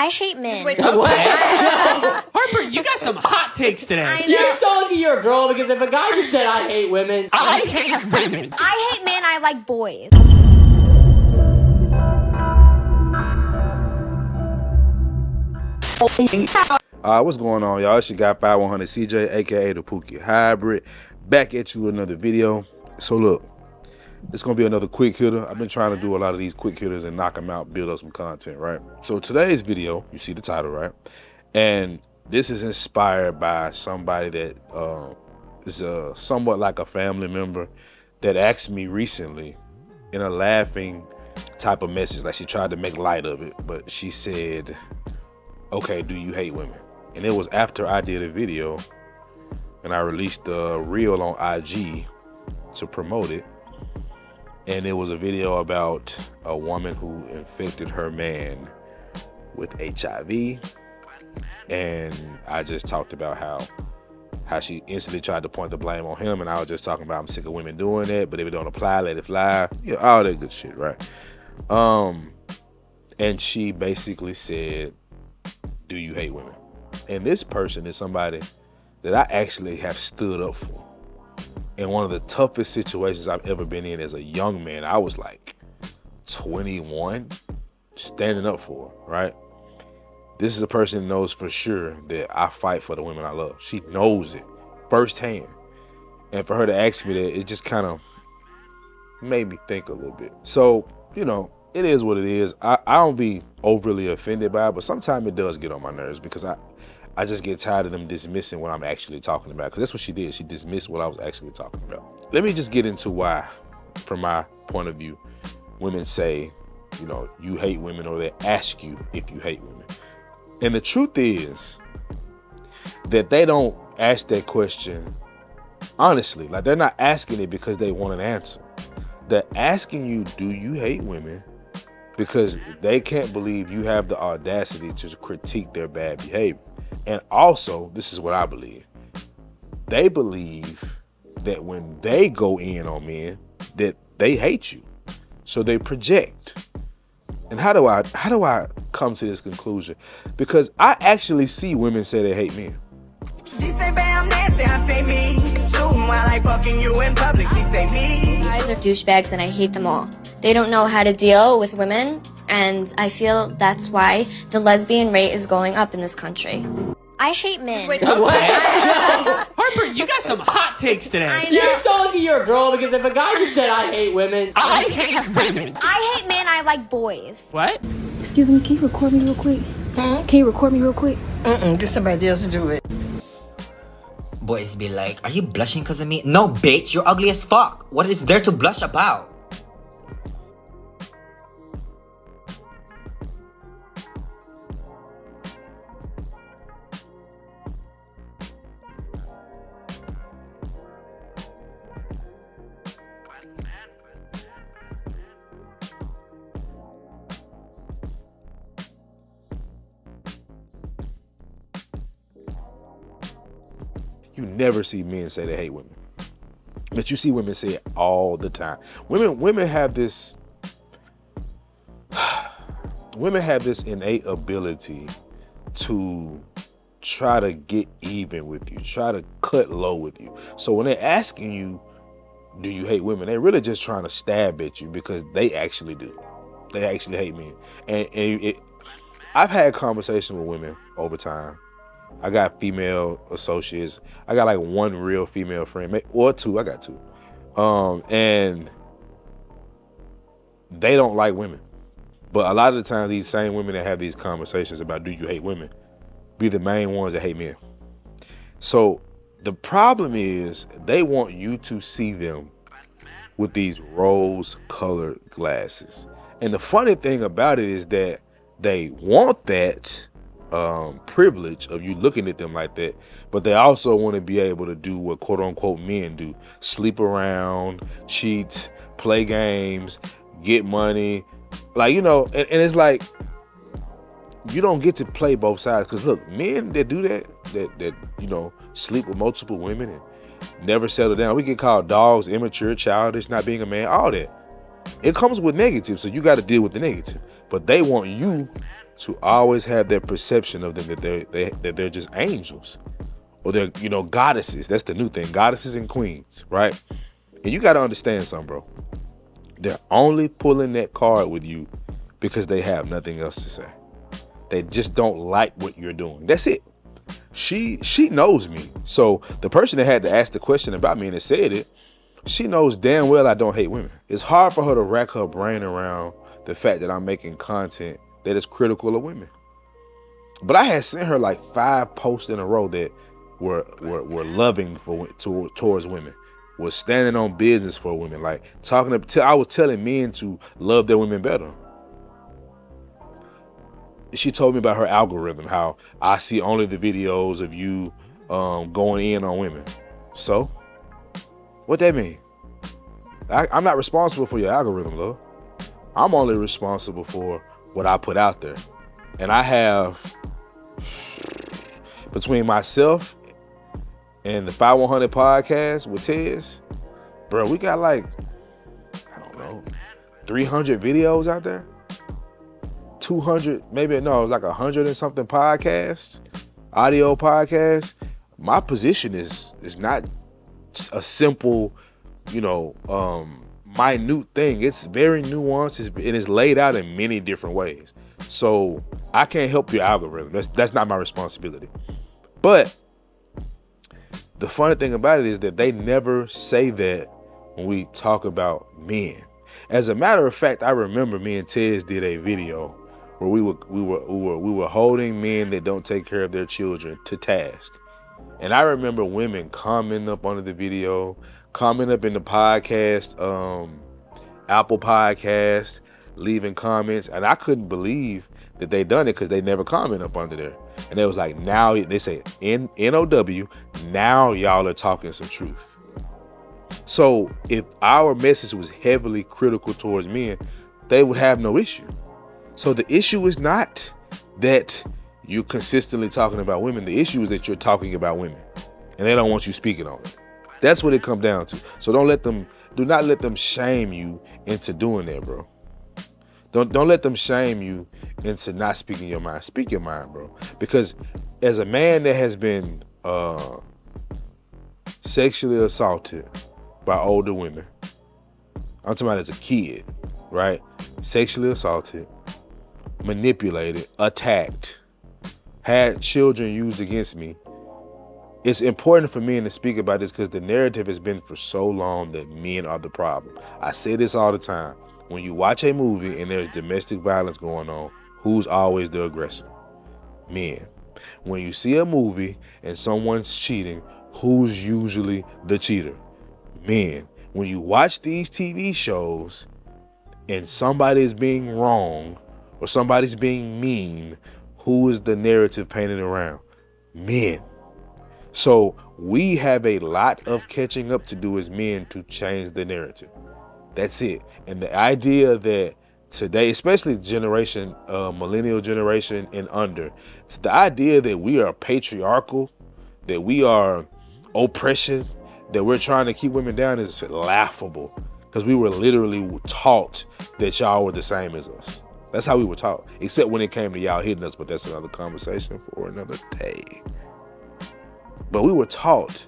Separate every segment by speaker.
Speaker 1: I hate men.
Speaker 2: Wait,
Speaker 3: What?
Speaker 2: Harper, you got some hot takes today.
Speaker 1: I know.
Speaker 3: You're so lucky you're a girl, because if a guy just said I hate women,
Speaker 2: I hate women.
Speaker 1: I hate men. I like boys.
Speaker 4: What's going on, y'all? It's your guy 5100 CJ, aka the Pookie Hybrid, back at you with another video. So look, it's gonna be another quick hitter. I've been trying to do a lot of these quick hitters and knock them out, build up some content, right? So today's video, you see the title, right? And this is inspired by somebody that is somewhat like a family member that asked me recently in a laughing type of message. Like, she tried to make light of it, but she said, okay, do you hate women? And it was after I did a video and I released a reel on IG to promote it. And it was a video about a woman who infected her man with HIV. And I just talked about how she instantly tried to point the blame on him. And I was just talking about, I'm sick of women doing that, but if it don't apply, let it fly. Yeah, all that good shit, right? And she basically said, do you hate women? And this person is somebody that I actually have stood up for. In one of the toughest situations I've ever been in as a young man. I was like 21, standing up for her, right? This is a person who knows for sure that I fight for the women I love. She knows it firsthand. And for her to ask me that, it just kind of made me think a little bit. So, you know, it is what it is. I don't be overly offended by it, but sometimes it does get on my nerves because I just get tired of them dismissing what I'm actually talking about. Because that's what she did. She dismissed what I was actually talking about. Let me just get into why, from my point of view, women say, you know, you hate women, or they ask you if you hate women. And the truth is that they don't ask that question honestly. Like, they're not asking it because they want an answer. They're asking you, do you hate women? Because they can't believe you have the audacity to critique their bad behavior. And also, this is what I believe. They believe that when they go in on men, that they hate you. So they project. And how do I come to this conclusion? Because I actually see women say they hate men.
Speaker 5: She say, babe, I'm nasty, I say me. Shooting while I fucking you in public, she say me.
Speaker 1: Guys are douchebags and I hate them all. They don't know how to deal with women, and I feel that's why the lesbian rate is going up in this country. I hate men.
Speaker 2: Wait,
Speaker 3: what?
Speaker 2: Harper, you got some hot takes today.
Speaker 1: I know.
Speaker 3: you're so lucky you're a girl, because if a guy just said I hate women,
Speaker 2: I hate women.
Speaker 1: I hate men. I like boys.
Speaker 2: What?
Speaker 6: Excuse me, can you record me real quick? Can you record me real quick?
Speaker 5: Get somebody else to do it.
Speaker 7: Boys be like, are you blushing because of me? No, bitch, you're ugly as fuck. What is there to blush about?
Speaker 4: You never see men say they hate women, but you see women say it all the time. Women have this innate ability to try to get even with you, try to cut low with you. So when they're asking you, do you hate women, they're really just trying to stab at you, because they actually do. They actually hate men. And I've had conversations with women over time. I got female associates. I got like one real female friend, or two. I got two. And they don't like women. But a lot of the times, these same women that have these conversations about, do you hate women, be the main ones that hate men. So the problem is, they want you to see them with these rose-colored glasses. And the funny thing about it is that they want that privilege of you looking at them like that, but they also want to be able to do what quote-unquote men do: sleep around, cheat, play games, get money. Like, you know, and it's like, you don't get to play both sides. Because look, men that do that you know, sleep with multiple women and never settle down, we get called dogs, immature, childish, not being a man, all that. It comes with negative, so you got to deal with the negative. But they want you to always have that perception of them that they're just angels, or they're, you know, goddesses. That's the new thing, goddesses and queens, right? And you got to understand something, bro. They're only pulling that card with you because they have nothing else to say. They just don't like what you're doing. That's it. She knows me. So the person that had to ask the question about me and that said it, she knows damn well I don't hate women. It's hard for her to rack her brain around the fact that I'm making content that is critical of women. But I had sent her like 5 posts in a row that were loving towards women, was standing on business for women, like I was telling men to love their women better. She told me about her algorithm, how I see only the videos of you going in on women. So, what that mean? I'm not responsible for your algorithm, though. I'm only responsible for what I put out there. And I have, between myself and the 5100 podcast with Tez, bro, we got like, I don't know, 300 videos out there. 200, maybe no, like 100 and something podcasts, audio podcasts. My position is not a simple, you know, minute thing. It's very nuanced and it's laid out in many different ways. So I can't help your algorithm. That's not my responsibility. But the funny thing about it is that they never say that when we talk about men. As a matter of fact, I remember me and Tez did a video where we were holding men that don't take care of their children to task. And I remember women commenting up under the video, commenting up in the podcast, Apple Podcast, leaving comments. And I couldn't believe that they done it because they never comment up under there. And they was like, now, they say, N-O-W, now y'all are talking some truth. So if our message was heavily critical towards men, they would have no issue. So the issue is not that you're consistently talking about women. The issue is that you're talking about women and they don't want you speaking on it. That's what it comes down to. So do not let them shame you into doing that, bro. Don't let them shame you into not speaking your mind. Speak your mind, bro. Because as a man that has been sexually assaulted by older women, I'm talking about as a kid, right? Sexually assaulted, manipulated, attacked, had children used against me. It's important for men to speak about this because the narrative has been for so long that men are the problem. I say this all the time. When you watch a movie and there's domestic violence going on, who's always the aggressor? Men. When you see a movie and someone's cheating, who's usually the cheater? Men. When you watch these TV shows and somebody is being wrong or somebody's being mean, who is the narrative painted around? Men. So we have a lot of catching up to do as men to change the narrative. That's it. And the idea that today, especially generation, millennial generation and under, it's the idea that we are patriarchal, that we are oppression, that we're trying to keep women down is laughable because we were literally taught that y'all were the same as us. That's how we were taught, except when it came to y'all hitting us, but that's another conversation for another day. But we were taught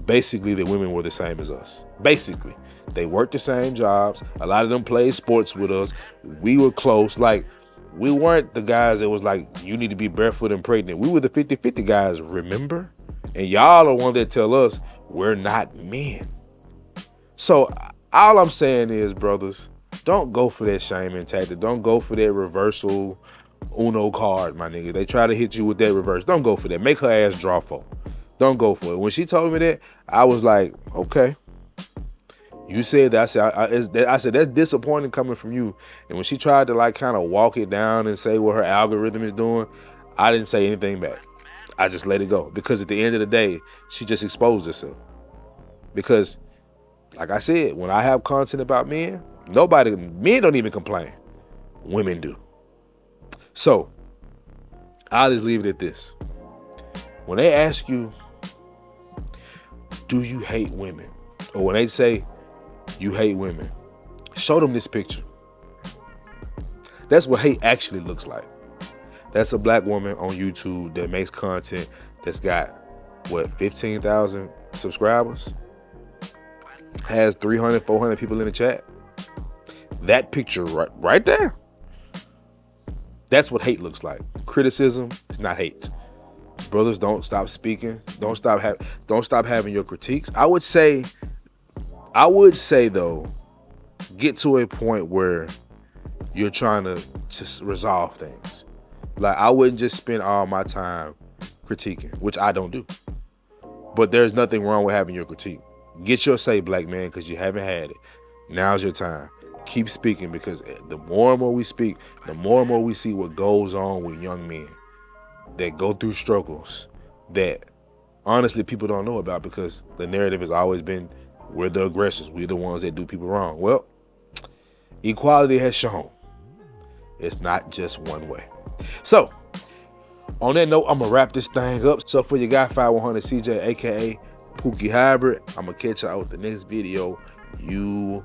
Speaker 4: basically that women were the same as us. Basically, they worked the same jobs. A lot of them played sports with us. We were close. Like, we weren't the guys that was like, you need to be barefoot and pregnant. We were the 50-50 guys, remember? And y'all are one that tell us we're not men. So all I'm saying is, brothers, don't go for that shaming tactic. Don't go for that reversal Uno card, my nigga. They try to hit you with that reverse. Don't go for that. Make her ass draw for. Don't go for it. When she told me that, I was like, okay. You said that. I said that's disappointing coming from you. And when she tried to like kind of walk it down and say what her algorithm is doing, I didn't say anything back. I just let it go. Because at the end of the day, she just exposed herself. Because, like I said, when I have content about men, men don't even complain. Women do. So, I'll just leave it at this. When they ask you, do you hate women? Or when they say, you hate women, show them this picture. That's what hate actually looks like. That's a black woman on YouTube that makes content that's got, what, 15,000 subscribers? Has 300, 400 people in the chat. That picture right there. That's what hate looks like. Criticism is not hate. Brothers, don't stop speaking. Don't stop having your critiques. I would say though, get to a point where you're trying to just resolve things. Like, I wouldn't just spend all my time critiquing, which I don't do. But there's nothing wrong with having your critique. Get your say, black man, because you haven't had it. Now's your time. Keep speaking, because the more and more we speak, the more and more we see what goes on with young men that go through struggles that honestly people don't know about, because the narrative has always been we're the aggressors, we're the ones that do people wrong. Well, equality has shown it's not just one way. So, on that note, I'm going to wrap this thing up. So for your guy 5100 CJ, aka Pookie Hybrid, I'm going to catch y'all with the next video. UD.